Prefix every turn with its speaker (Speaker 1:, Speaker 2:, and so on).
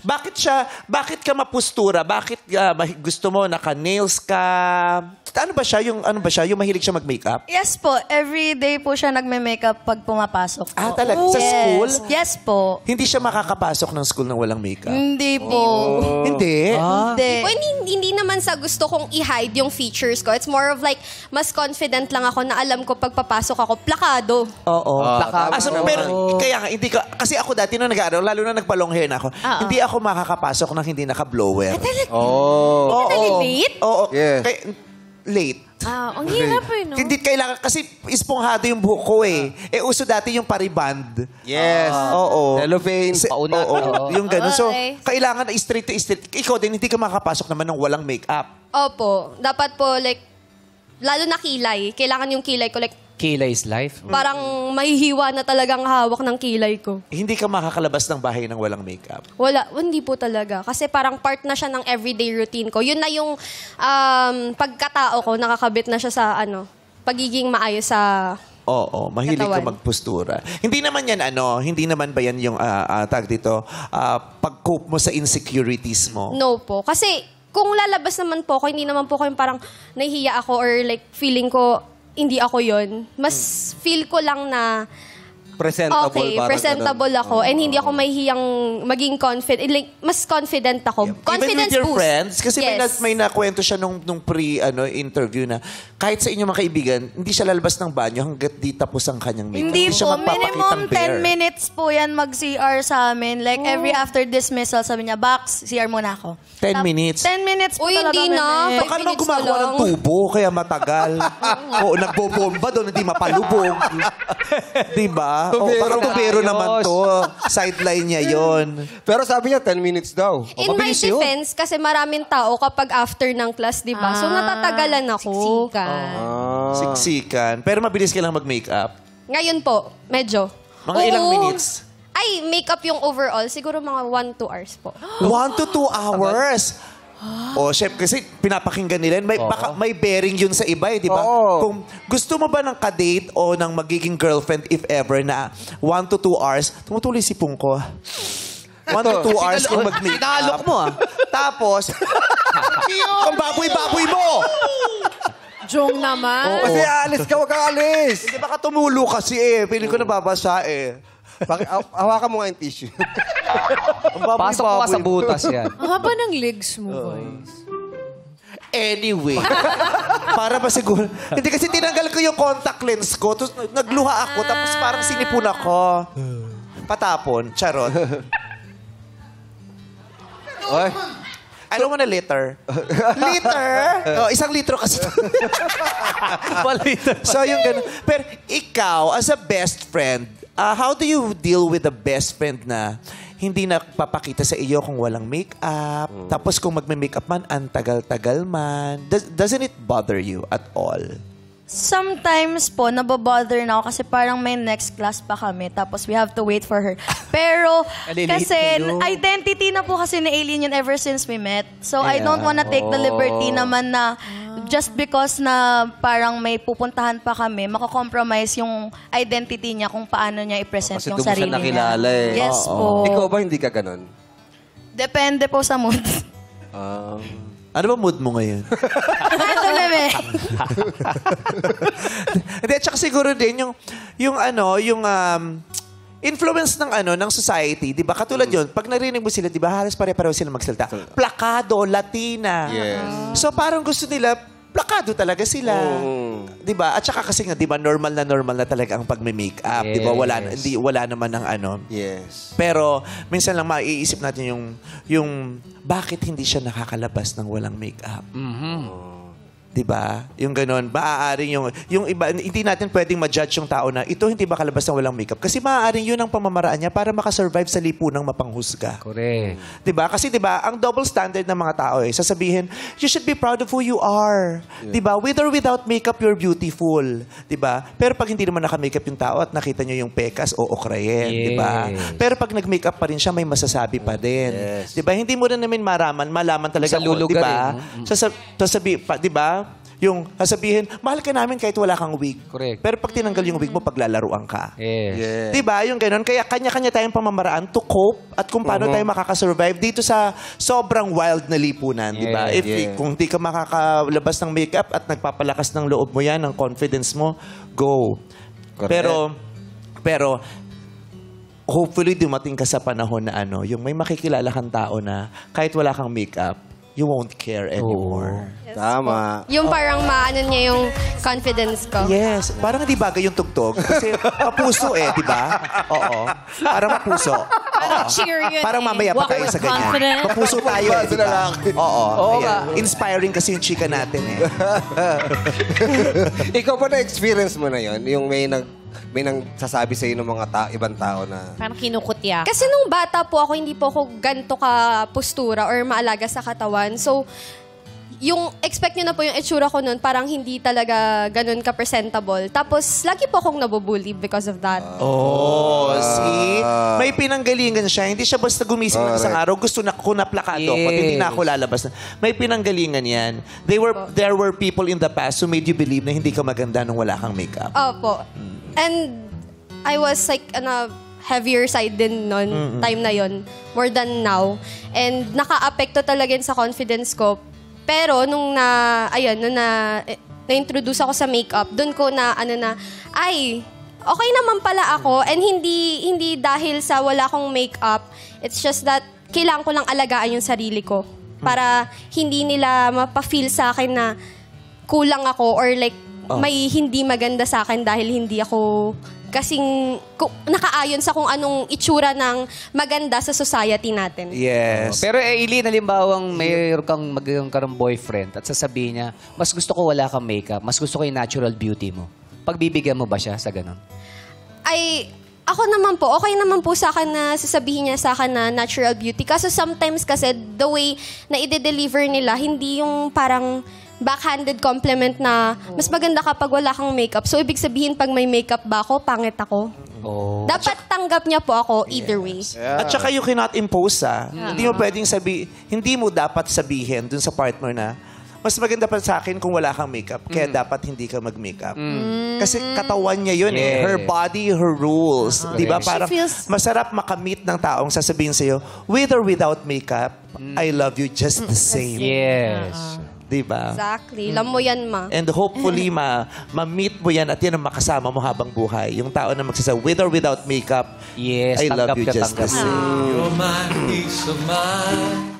Speaker 1: bakit ka mapustura? Bakit gusto mo naka-nails ka? Ano ba siya? Yung mahilig siya mag-makeup?
Speaker 2: Yes po. Every day po siya nagme-makeup pag pumapasok po.
Speaker 1: Ah, talaga? Sa school?
Speaker 2: Yes po.
Speaker 1: Hindi siya makakapasok ng school nang walang makeup?
Speaker 2: Hindi po.
Speaker 1: Hindi?
Speaker 2: Hindi.
Speaker 3: Hindi naman sa gusto kong i-hide yung features ko. It's more of like, mas confident lang ako na alam ko pag papasok ako, plakado.
Speaker 1: Oo. Pero, kaya nga, hindi ka, kasi ako dati nung nag-aaral, lalo na nagpa-long hair na ako, hindi ako makakapasok nang hindi naka-blower.
Speaker 3: Late?
Speaker 1: Oo.
Speaker 4: Yes.
Speaker 1: Late.
Speaker 3: Ang hirap no?
Speaker 1: Hindi kailangan, kasi isponghado yung buhok ko eh. Uso dati yung pariband.
Speaker 4: Yes.
Speaker 1: Oo.
Speaker 4: Cellophane, pauna.
Speaker 1: Oo. Yung gano'n. So,
Speaker 3: Okay.
Speaker 1: kailangan na straight to straight. Ikaw din, hindi ka makakapasok naman ng walang makeup.
Speaker 3: Opo. Dapat po, like, lalo na kilay. Kailangan yung kilay ko, like,
Speaker 5: Kilay is life.
Speaker 3: parang mahihiwa na talagang hawak ng kilay ko.
Speaker 1: Hindi ka makakalabas ng bahay ng walang makeup.
Speaker 3: Wala, hindi po talaga. Kasi parang part na siya ng everyday routine ko. Yun na yung pagkatao ko, nakakabit na siya sa pagiging maayos sa...
Speaker 1: Oo, mahilig ka
Speaker 3: Katawan.
Speaker 1: magpostura. Hindi naman yan, hindi naman ba yan yung tag dito, pag-cope mo sa insecurities mo?
Speaker 3: No po. Kasi kung lalabas naman po ako, hindi naman po ko yung parang nahihiya ako or like feeling ko hindi ako yon. Mas feel ko lang na
Speaker 4: Presentable.
Speaker 3: okay,
Speaker 4: parang
Speaker 3: presentable
Speaker 4: ganun.
Speaker 3: ako and hindi ako mahihiyang maging confident. Like, mas confident ako.
Speaker 1: Even with
Speaker 3: Confidence
Speaker 1: your
Speaker 3: boost.
Speaker 1: friends? Kasi
Speaker 3: Yes.
Speaker 1: may nakwento siya nung interview na kahit sa inyong mga kaibigan, hindi siya lalabas ng banyo hanggat di tapos ang kanyang makeup.
Speaker 2: Hindi
Speaker 1: siya
Speaker 2: po.
Speaker 1: magpapakitang
Speaker 2: Minimum
Speaker 1: bare.
Speaker 2: 10 minutes po yan mag-CR sa amin. Like, every after dismissal, sabi niya, Bax, CR muna ako.
Speaker 1: 10 minutes?
Speaker 2: 10 minutes po
Speaker 3: Uy,
Speaker 2: talaga.
Speaker 3: hindi na.
Speaker 2: Mene.
Speaker 1: Baka naman
Speaker 3: minutes
Speaker 1: gumagawa
Speaker 3: na
Speaker 1: ng
Speaker 3: lang.
Speaker 1: tubo, kaya matagal. Oo, nagbobomba doon, hindi mapalubog. Diba? O,
Speaker 4: Tubero
Speaker 1: baka
Speaker 4: na
Speaker 1: tubero naman to. Sideline niya yon.
Speaker 4: Pero sabi niya, 10 minutes daw.
Speaker 3: In my
Speaker 4: Mabilis yun.
Speaker 3: defense, kasi maraming tao kapag after ng class, di ba? So, natatagalan ako.
Speaker 1: Siksikan. Pero mabilis ka lang mag-makeup.
Speaker 3: Ngayon po, medyo.
Speaker 1: Mga ilang minutes?
Speaker 3: Ay, makeup yung overall. Siguro mga 1-2 hours po.
Speaker 1: 1 to 2 hours. O, chef, kasi pinapakinggan nila. Baka may bearing yun sa iba, di ba?
Speaker 4: Oo.
Speaker 1: Kung gusto mo ba ng kadate o ng magiging girlfriend, if ever, na 1 to 2 hours, tumutuloy si Pungko. 1 to 2 hours kung mag-makeup.
Speaker 5: Inaalok mo
Speaker 1: Tapos, ang baboy-baboy mo!
Speaker 6: Jong naman.
Speaker 4: Kasi alis ka, huwag kang alis.
Speaker 1: Hindi baka tumulo kasi eh. Piling ko nababasa eh.
Speaker 4: Hawakan mo nga yung tissue.
Speaker 1: Ang baboy-baboy.
Speaker 5: Pasok mo ka sa butas yan.
Speaker 6: Ang haba ng legs mo, guys.
Speaker 1: Anyway, para ba siguro... Hindi kasi tinanggal ko yung contact lens ko, tapos nagluha ako, tapos parang sinipon ako. Patapon, charot.
Speaker 4: Oy.
Speaker 1: Ano mo na liter? Liter? Oh, 1 litro kasi. So, yung gano'n. Pero ikaw, as a best friend, how do you deal with a best friend na hindi napapakita sa iyo kung walang makeup? Tapos kung magme-makeup man, ang tagal-tagal man. Doesn't it bother you at all?
Speaker 2: Sometimes po, nabobother na ako kasi parang may next class pa kami tapos we have to wait for her. Pero
Speaker 5: Nalilate
Speaker 2: kasi
Speaker 5: kayo.
Speaker 2: identity na po kasi ni Aileen yun ever since we met. So I don't wanna take the liberty naman na just because na parang may pupuntahan pa kami, makakompromise yung identity niya kung paano niya i-present
Speaker 4: Kasi
Speaker 2: yung
Speaker 4: doon mo
Speaker 2: sarili
Speaker 4: siya nakilala
Speaker 2: niya.
Speaker 4: eh.
Speaker 2: Yes po.
Speaker 4: Ikaw ba hindi ka ganun?
Speaker 2: Depende po sa mood.
Speaker 1: Ano ba mood mo ngayon?
Speaker 2: Ito, bebe.
Speaker 1: Hindi, at saka siguro din yung influence ng society, 'di ba? Katulad 'yon, pag narinig mo sila, 'di ba, halos pare-pareho sila magsalita. Plakado, Latina.
Speaker 4: Yes.
Speaker 1: So parang gusto nila plakado talaga sila. 'Di ba? At saka kasi nga, 'di ba, normal na talaga ang pagme-makeup, 'di ba? Wala naman ng
Speaker 4: Yes.
Speaker 1: Pero minsan lang maiisip natin yung bakit hindi siya nakakalabas ng walang makeup. Diba? Yung ganun, maaaring yung iba, hindi natin pwedeng ma-judge yung tao na ito hindi ba kalabas ng walang makeup. Kasi maaaring yun ang pamamaraan niya para makasurvive sa lipunang mapanghusga.
Speaker 5: Correct.
Speaker 1: Diba? Kasi diba, ang double standard ng mga tao sasabihin, you should be proud of who you are. Yeah. Diba? With or without makeup, you're beautiful. Diba? Pero pag hindi naman naka-makeup yung tao at nakita nyo yung pekas, okrayin.
Speaker 5: Yes.
Speaker 1: Diba? Pero pag nag-makeup pa rin siya, may masasabi pa din.
Speaker 4: Yes.
Speaker 1: Diba? Hindi mo na namin malaman talaga.
Speaker 5: Sa lulugar
Speaker 1: diba? Diba? Diba? Yung sasabihin, mahal ka namin kahit wala kang wig.
Speaker 5: Correct.
Speaker 1: Pero pag tinanggal yung wig mo, paglalaruan ka.
Speaker 5: Yes.
Speaker 4: Yeah.
Speaker 1: Diba? Yung ganun. Kaya kanya-kanya tayong pamamaraan to cope at kung paano tayo makakasurvive dito sa sobrang wild na lipunan. Diba?
Speaker 5: Yeah,
Speaker 1: Kung di ka makakalabas ng makeup at nagpapalakas ng loob mo yan, ng confidence mo, go.
Speaker 4: Correct.
Speaker 1: Pero, hopefully dumating ka sa panahon na yung may makikilala kang tao na kahit wala kang makeup, you won't care anymore.
Speaker 4: Tama.
Speaker 3: Yung parang maano niya yung confidence ko.
Speaker 1: Yes. Parang hindi bagay yung tugtog. Kasi mapuso di ba? Oo. Parang mapuso.
Speaker 6: Parang cheer yun
Speaker 1: Parang mamaya pa
Speaker 6: Walk
Speaker 1: tayo
Speaker 6: with
Speaker 1: sa ganyan.
Speaker 6: confidence.
Speaker 1: Mapuso tayo
Speaker 4: Ba,
Speaker 1: di ba?
Speaker 4: lalaki.
Speaker 1: Oo.
Speaker 5: Oo
Speaker 1: Ayan.
Speaker 5: nga.
Speaker 1: Inspiring kasi yung chika natin
Speaker 4: Ikaw pa na-experience mo na yon, yung may nang sasabi sa ng mga ibang tao na
Speaker 6: Parang kinukutya.
Speaker 3: Kasi nung bata po ako, hindi po ako ganito ka postura or maalaga sa katawan. So, yung expect nyo na po yung itsura ko nun, parang hindi talaga ganun ka-presentable. Tapos, lagi po akong nabubully because of that.
Speaker 1: Oh, see? May pinanggalingan siya. Hindi siya basta gumising ng isang araw. Gusto na ko na plakado ako at hindi na ako lalabas. May pinanggalingan yan. There were people in the past who made you believe na hindi ka maganda nung wala kang makeup.
Speaker 3: Opo. And I was like on a heavier side din noon, time na yon, more than now. And naka-apekto talaga yun sa confidence ko. Pero nung na-introduce ako sa makeup, doon ko na ay, okay naman pala ako. And hindi dahil sa wala akong makeup, it's just that kailangan ko lang alagaan yung sarili ko para hindi nila mapa-feel sa akin na kulang ako or like may hindi maganda sa akin dahil hindi ako kasing nakaayon sa kung anong itsura ng maganda sa society natin.
Speaker 1: Yes.
Speaker 5: Pero Eileen, halimbawang magkaroon kang boyfriend at sasabihin niya, mas gusto ko wala kang makeup, mas gusto ko yung natural beauty mo. Pagbibigyan mo ba siya sa ganun?
Speaker 3: Ay, ako naman po, okay naman po sa akin na sasabihin niya sa akin na natural beauty. Kaso sometimes kasi the way na i-deliver nila, hindi yung parang backhanded compliment na mas maganda kapag wala kang makeup. So, ibig sabihin, pag may makeup ba ako, pangit ako.
Speaker 5: Oh.
Speaker 3: Dapat tanggap niya po ako either way.
Speaker 1: At saka you cannot impose Hindi mo pwedeng hindi mo dapat sabihin dun sa partner na mas maganda pa sa akin kung wala kang makeup, kaya dapat hindi ka mag-makeup. Kasi katawan niya yun Her body, her rules. Di ba? Parang masarap makamit ng taong sasabihin sa'yo, with or without makeup, I love you just the same.
Speaker 5: Yes.
Speaker 1: Di ba?
Speaker 3: Exactly. Alam mo yan, ma.
Speaker 1: And hopefully, ma-meet mo yan at yan ang makasama mo habang buhay. Yung tao na magsasabi, with or without makeup,
Speaker 5: Yes,
Speaker 1: I love
Speaker 5: tanggap
Speaker 1: you
Speaker 5: na
Speaker 1: just the
Speaker 5: tanggap.
Speaker 1: same.
Speaker 7: You're my peace of mind.